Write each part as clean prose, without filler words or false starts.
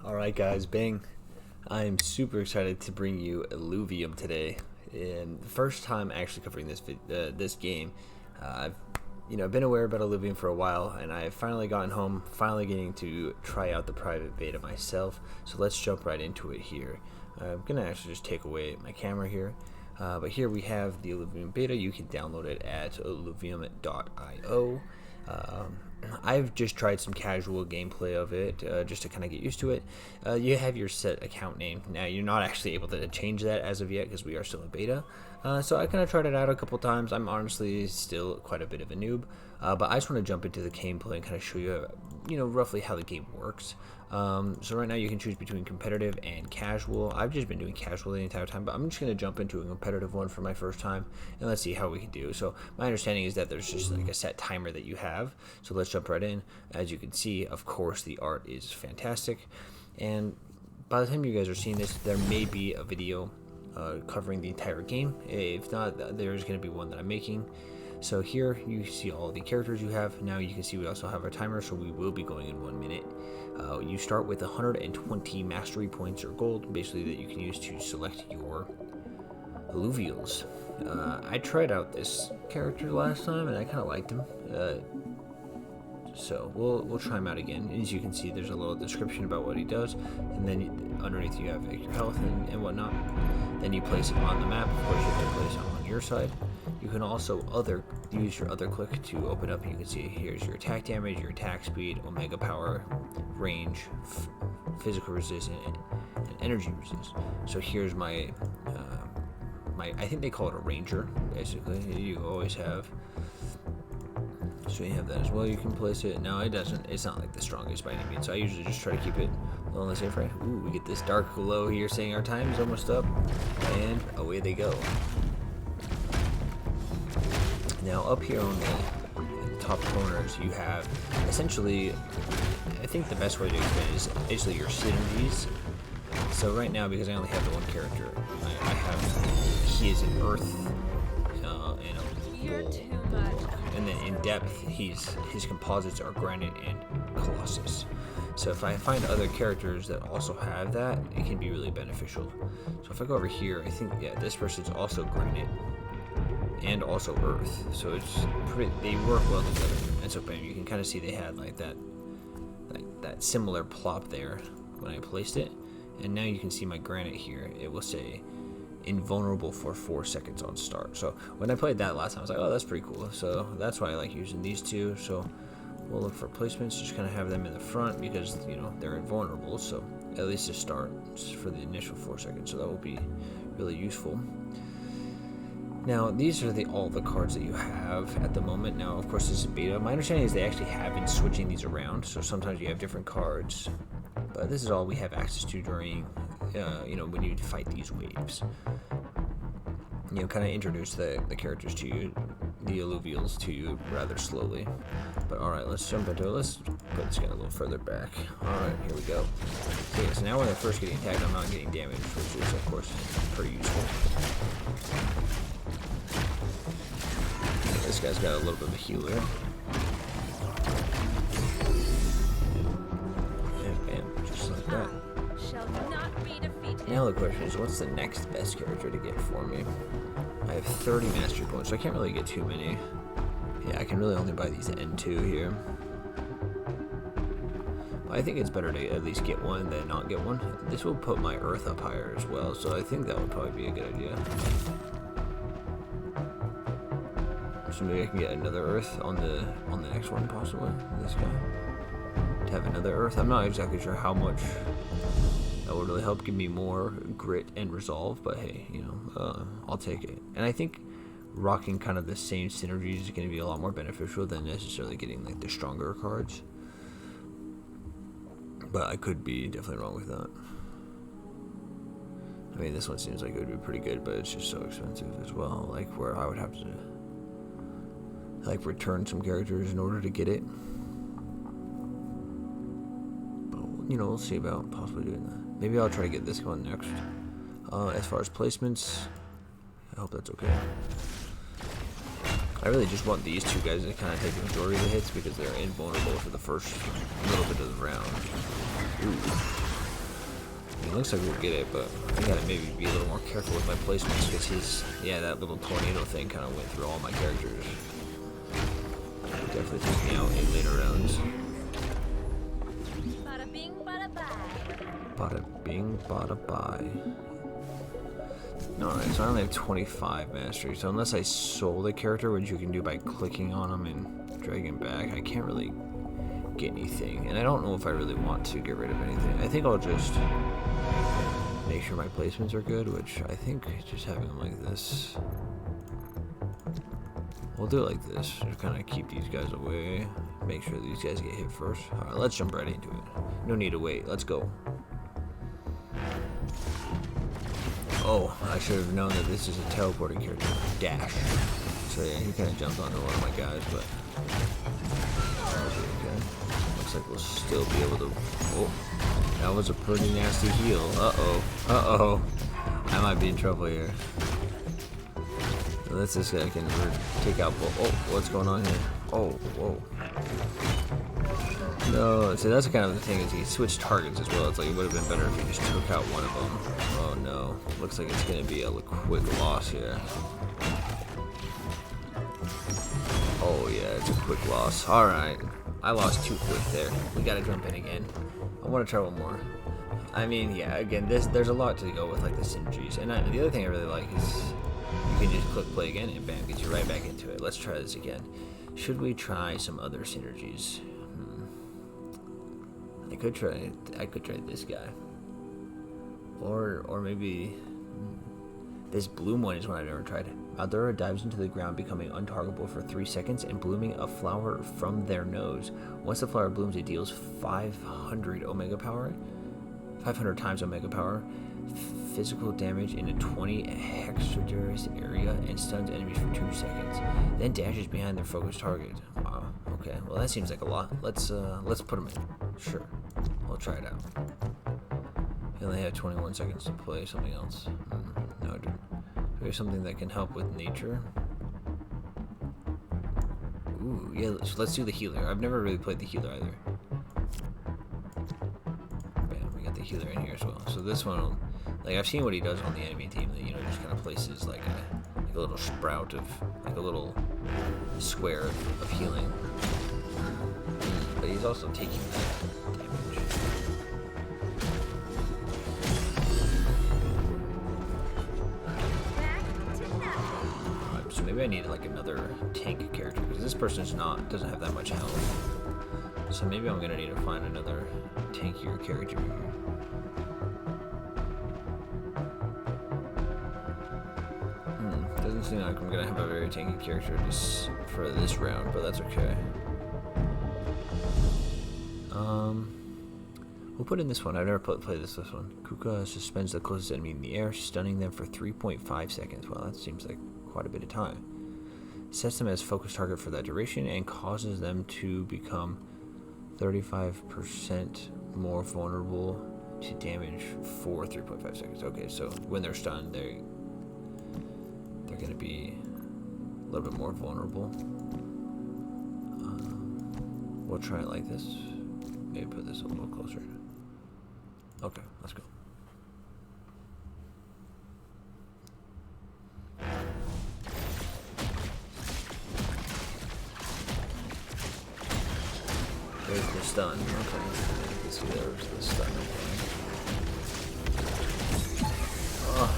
Alright guys, bang. I'm super excited to bring you Illuvium today. And the first time actually covering this game. I've been aware about Illuvium for a while, and I've finally gotten home, finally getting to try out the private beta myself. So let's jump right into it here. I'm going to actually just take away my camera here. But here we have the Illuvium beta. You can download it at illuvium.io. I've just tried some casual gameplay of it just to kind of get used to it. You have your set account name. Now you're not actually able to change that as of yet because we are still in beta. So I kind of tried it out a couple times. I'm honestly still quite a bit of a noob, but I just want to jump into the gameplay and kind of show you, roughly how the game works. So right now you can choose between competitive and casual. I've just been doing casual the entire time, but I'm just going to jump into a competitive one for my first time, and let's see how we can do. So my understanding is that there's just like a set timer that you have. So let's jump right in. As you can see, of course, the art is fantastic, and by the time you guys are seeing this, there may be a video covering the entire game. If not, there's going to be one that I'm making. So here you see all the characters you have. Now you can see we also have our timer, so we will be going in 1 minute. You start with 120 mastery points or gold, basically, that you can use to select your alluvials. I tried out this character last time and I kind of liked him. So we'll try him out again. As you can see, there's a little description about what he does, and then underneath you have your health and whatnot. Then you place it on the map. Of course, you have to place it on your side. You can also use your other click to open up. You can see here's your attack damage, your attack speed, omega power, range, physical resist, and energy resist. So here's my I think they call it a ranger, basically. You always have. So you have that as well. You can place it. Now it's not like the strongest by any means. So I usually just try to keep it low on the safe right. Ooh, we get this dark glow here saying our time is almost up, and away they go. Now up here on the top corners, you have essentially, I think the best way to explain it is basically your synergies. So right now, because I only have the one character, I have, he is an earth and a bull. And then in depth, his composites are granite and colossus. So if I find other characters that also have that, it can be really beneficial. So if I go over here, I think, yeah, this person's also granite and also earth. So they work well together. And so bam, you can kind of see they had like that similar plop there when I placed it. And now you can see my granite here. It will say invulnerable for 4 seconds on start. So when I played that last time, I was like, oh, that's pretty cool. So that's why I like using these two. So we'll look for placements, just kind of have them in the front because they're invulnerable. So at least to start for the initial 4 seconds. So that will be really useful. Now these are all the cards that you have at the moment. Now of course this is beta. My understanding is they actually have been switching these around. So sometimes you have different cards, but this is all we have access to during when you fight these waves. Kind of introduce the characters to you, the alluvials to you rather slowly. But alright, let's jump into it. Let's put this guy a little further back. Alright, here we go. Okay, so now when they're first getting attacked, I'm not getting damaged, which is of course pretty useful. This guy's got a little bit of a healer. And bam, just like that. Now the question is, what's the next best character to get for me? I have 30 mastery points, so I can't really get too many. Yeah, I can really only buy these N2 here. But I think it's better to at least get one than not get one. This will put my earth up higher as well, so I think that would probably be a good idea. So maybe I can get another earth on the next one, possibly. This guy. To have another earth. I'm not exactly sure how much that would really help give me more grit and resolve, but hey, I'll take it. And I think rocking kind of the same synergies is going to be a lot more beneficial than necessarily getting like the stronger cards. But I could be definitely wrong with that. I mean, this one seems like it would be pretty good, but it's just so expensive as well. Like where I would have to like return some characters in order to get it. But we'll see about possibly doing that. Maybe I'll try to get this one next. As far as placements, I hope that's okay. I really just want these two guys to kind of take the majority of the hits because they're invulnerable for the first little bit of the round. Ooh. looks like we'll get it, but I gotta maybe be a little more careful with my placements because yeah, that little tornado thing kind of went through all my characters. Definitely take me out in later rounds. Bada bing, bada bye. Bada bing, bada bye. Alright, so I only have 25 mastery, so unless I soul the character, which you can do by clicking on him and dragging back, I can't really get anything. And I don't know if I really want to get rid of anything. I think I'll just make sure my placements are good, which I think just having them like this. We'll do it like this, just kind of keep these guys away, make sure these guys get hit first. Alright, let's jump right into it. No need to wait, let's go. Oh, I should have known that this is a teleporting character. Dash. So yeah, he kind of jumped onto one of my guys, but okay. Looks like we'll still be able to. Oh, that was a pretty nasty heal. Uh-oh. Uh-oh. I might be in trouble here. Let's this guy can take out. Oh, what's going on here? Oh, whoa. No, see that's kind of the thing is he switched targets as well. It's like it would have been better if he just took out one of them. Oh no, looks like it's gonna be a quick loss here. Oh yeah, it's a quick loss. All right, I lost too quick there. We gotta jump in again. I want to try one more. I mean, yeah, again, there's a lot to go with like the synergies, and the other thing I really like is you can just click play again and bam, gets you right back into it. Let's try this again. Should we try some other synergies? I could try this guy, or maybe this bloom one is one I've never tried. Aldura dives into the ground, becoming untargetable for 3 seconds and blooming a flower from their nose. Once the flower blooms, it deals 500 times omega power, physical damage in a 20 hexagrams area, and stuns enemies for 2 seconds. Then dashes behind their focused target. Wow. Okay. Well, that seems like a lot. Let's put them in. Sure. We'll try it out. You only have 21 seconds to play something else. No, I didn't. Maybe something that can help with nature. Ooh, yeah. Let's do the healer. I've never really played the healer either. Bam, we got the healer in here as well. So this one, like I've seen what he does on the enemy team. That just kind of places like a little sprout of like a little square of healing. But he's also taking that damage. Alright, so maybe I need like another tank character because this person doesn't have that much health. So maybe I'm gonna need to find another tankier character here. Doesn't seem like I'm gonna have a very tanky character for this round, but that's okay. We'll put in this one. I've never played this one. Kuka suspends the closest enemy in the air, stunning them for 3.5 seconds. Well, that seems like quite a bit of time. Sets them as focus target for that duration and causes them to become 35% more vulnerable to damage for 3.5 seconds. Okay, so when they're stunned, they're going to be a little bit more vulnerable. We'll try it like this. Maybe put this a little closer. Okay, let's go. There's the stun. Okay, you can see there's the stun. Oh.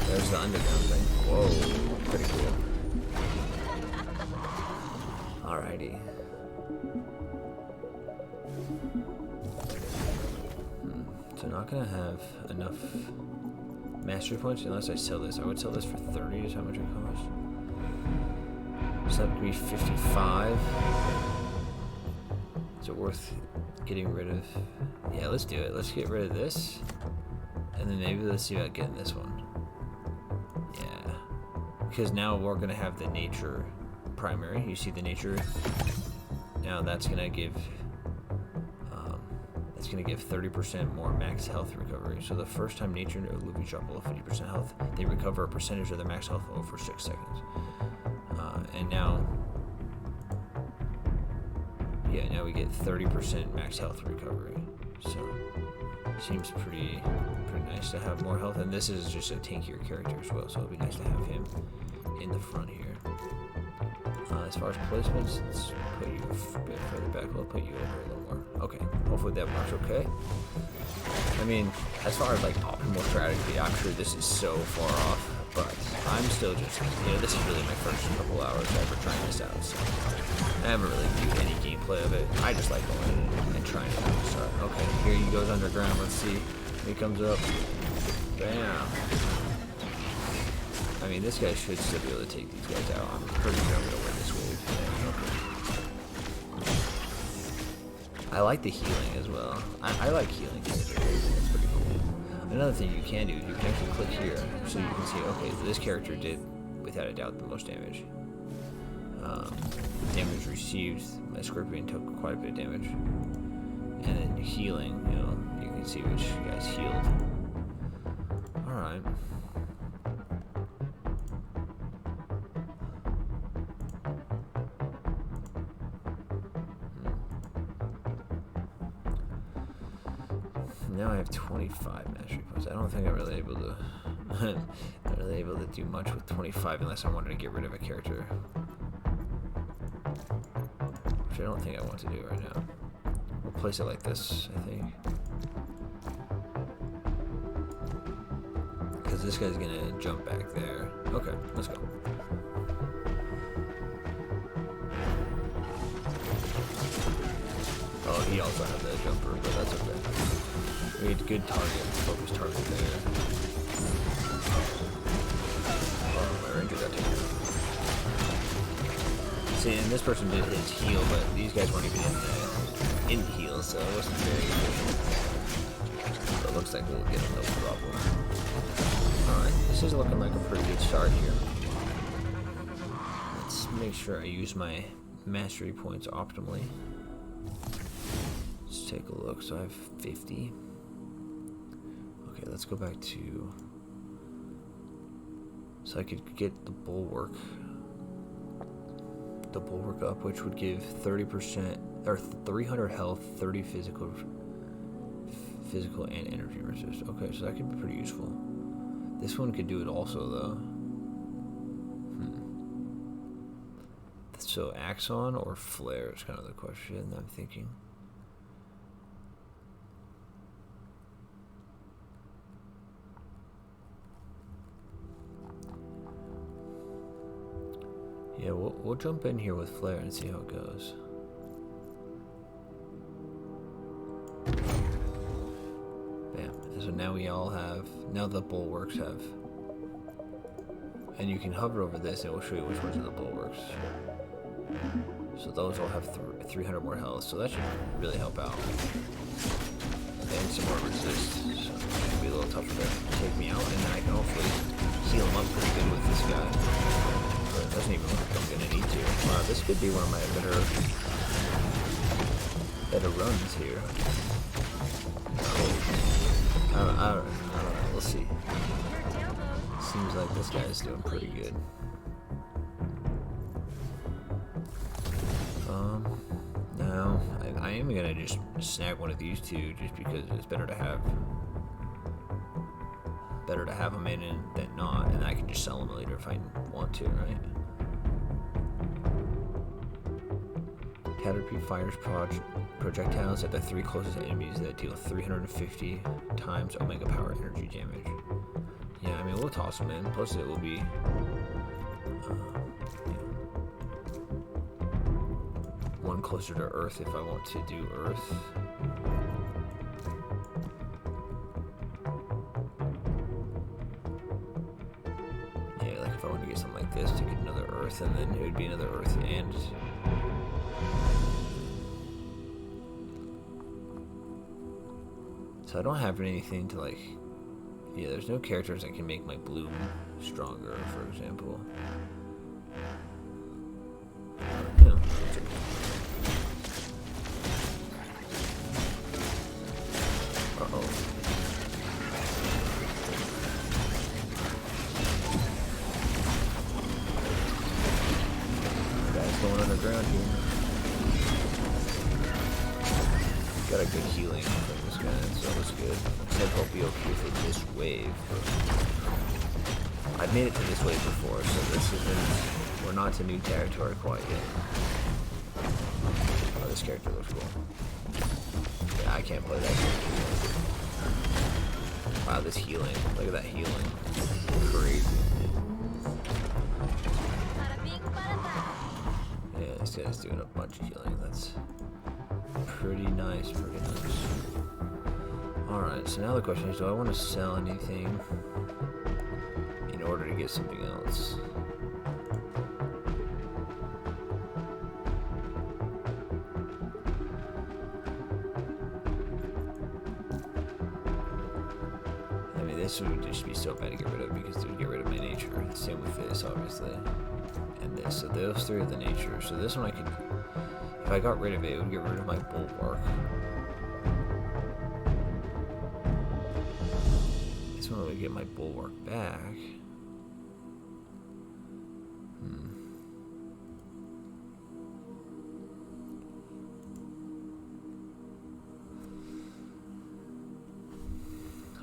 There's the underground thing. Whoa, pretty cool. Alrighty. So not gonna have enough mastery points unless I sell this. I would sell this for 30 is how much it costs. So that would be 55. Is it worth getting rid of? Yeah, let's do it. Let's get rid of this. And then maybe let's see about getting this one. Yeah. Because now we're gonna have the nature primary. You see the nature? Now that's gonna give 30% more max health recovery. So the first time nature and Illuvium drop below 50% health, they recover a percentage of their max health over 6 seconds. And now, Yeah, now we get 30% max health recovery. So seems pretty nice to have more health. And this is just a tankier character as well, so it'll be nice to have him in the front here. As far as placements, let's put you a bit further back. We'll put you over a little more. Okay, hopefully that works okay. I mean, as far as like optimal strategy, I'm sure this is so far off, but I'm still just, this is really my first couple hours ever trying this out, so I haven't really viewed any gameplay of it. I just like going in and trying to start. Okay, here he goes underground. Let's see. He comes up. Bam. I mean, this guy should still be able to take these guys out. I'm pretty sure I'm going to win this wave. Okay. I like the healing as well. I like healing. That's pretty cool. Another thing you can do is you can actually click here so you can see, okay, this character did, without a doubt, the most damage. Damage received, my Scorpion took quite a bit of damage. And then healing, you can see which guys healed. Alright. Now I have 25 mastery points. I don't think I'm really able to not really able to do much with 25 unless I wanted to get rid of a character. Which I don't think I want to do right now. We'll place it like this, I think. Because this guy's gonna jump back there. Okay, let's go. Oh, he also had the jumper, but that's okay. We had good target, focus target there. Oh, my ranger got taken. See, and this person did his heal, but these guys weren't even in the heal, so it wasn't very efficient. But it looks like we'll get him no problem. Alright, this is looking like a pretty good start here. Let's make sure I use my mastery points optimally. Let's take a look. So I have 50. Okay, let's go back to... So I could get the bulwark up, which would give 30% or 300 health, 30 physical and energy resist. Okay, so that could be pretty useful. This one could do it also, though. So Axon or Flare is kind of the question I'm thinking. Yeah, we'll jump in here with Flare and see how it goes. Bam. And so now we all have, now the bulwarks have, and you can hover over this and it will show you which ones are the bulwarks. So those all have 300 more health, so that should really help out. And some more resist, so it should be a little tougher to take me out, and then I can hopefully heal him up pretty good with this guy. But it doesn't even look like I'm gonna need to. Wow, this could be one of my better runs here. I don't know, we'll see. Seems like this guy's doing pretty good. Now I am gonna just snag one of these two just because it's better to have them in than not, and I can just sell them later if I want to, right? Caterpie fires projectiles at the 3 closest enemies that deal 350 times Omega Power energy damage. Yeah, I mean, we'll toss them in. Plus, it will be one closer to Earth if I want to do Earth. Yeah, like if I want to get something like this to get another Earth, and then it would be another Earth and... So I don't have anything to like... Yeah, there's no characters that can make my bloom stronger, for example. Yeah. Uh-oh. Guy's going underground here. got a good healing from this guy, so that's good. Looks like I'll be okay for this wave. I've made it to this wave before, so this isn't... We're not to new territory quite yet. Oh, this character looks cool. Yeah, I can't play that character. Wow, this healing. Look at that healing. Crazy. Yeah, this guy's doing a bunch of healing. That's pretty nice, pretty nice. Alright, so now the question is, do I want to sell anything in order to get something else? I mean, this would just be so bad to get rid of because it would get rid of my nature. Same with this, obviously. And this. So those three are the nature. So this one I could... If I got rid of it, it would get rid of my bulwark. This one would get my bulwark back.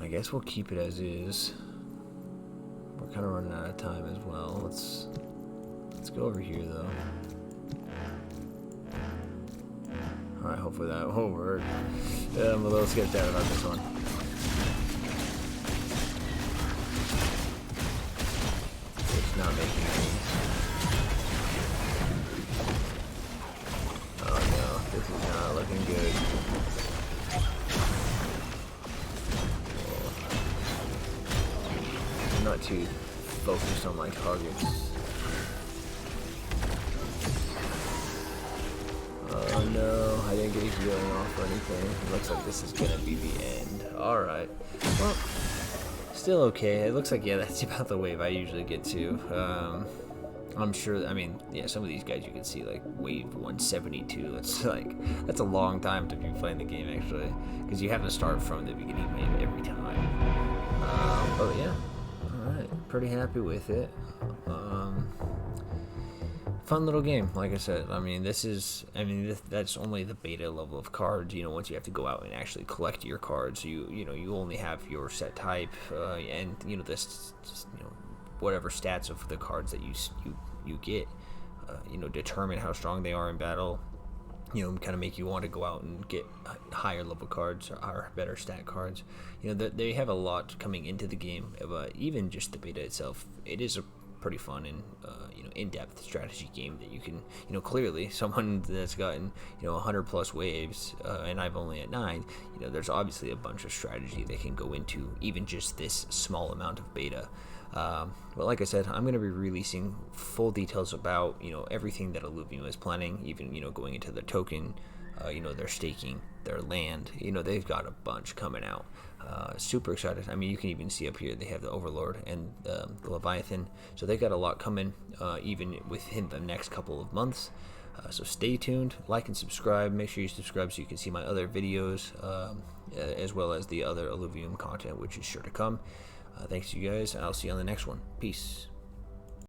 I guess we'll keep it as is. We're kind of running out of time as well. Let's go over here though. Alright, hopefully that won't work. I'm a little sketched out about this one. It's not making any. Oh no, this is not looking good. I'm not too focused on my targets. Oh no, I didn't get a healing off or anything. It looks like this is gonna be the end. Alright. Well, still okay. It looks like, yeah, that's about the wave I usually get to. I'm sure, I mean, yeah, some of these guys you can see, like, wave 172. It's like, that's a long time to be playing the game, actually. Because you have to start from the beginning wave every time. But yeah. Alright. Pretty happy with it. Fun little game, like I said. I mean, that's only the beta level of cards. You know, once you have to go out and actually collect your cards, you know, you only have your set type, and you know this, you know, whatever stats of the cards that you get, you know, determine how strong they are in battle. You know, kind of make you want to go out and get higher level cards or better stat cards. You know, they have a lot coming into the game, but even just the beta itself, it is a pretty fun and you know, in-depth strategy game that you can, you know, clearly someone that's gotten, you know, 100 plus waves, and I've only at 9. You know, there's obviously a bunch of strategy they can go into even just this small amount of beta. But like I said, I'm going to be releasing full details about, you know, everything that Illuvium is planning, even, you know, going into their token, you know, their staking, their land. You know, they've got a bunch coming out. Super excited. I mean, you can even see up here they have the Overlord and the Leviathan, so they got a lot coming, even within the next couple of months. So stay tuned, like and subscribe. Make sure you subscribe so you can see my other videos, as well as the other Illuvium content, which is sure to come. Thanks to you guys. I'll see you on the next one. Peace.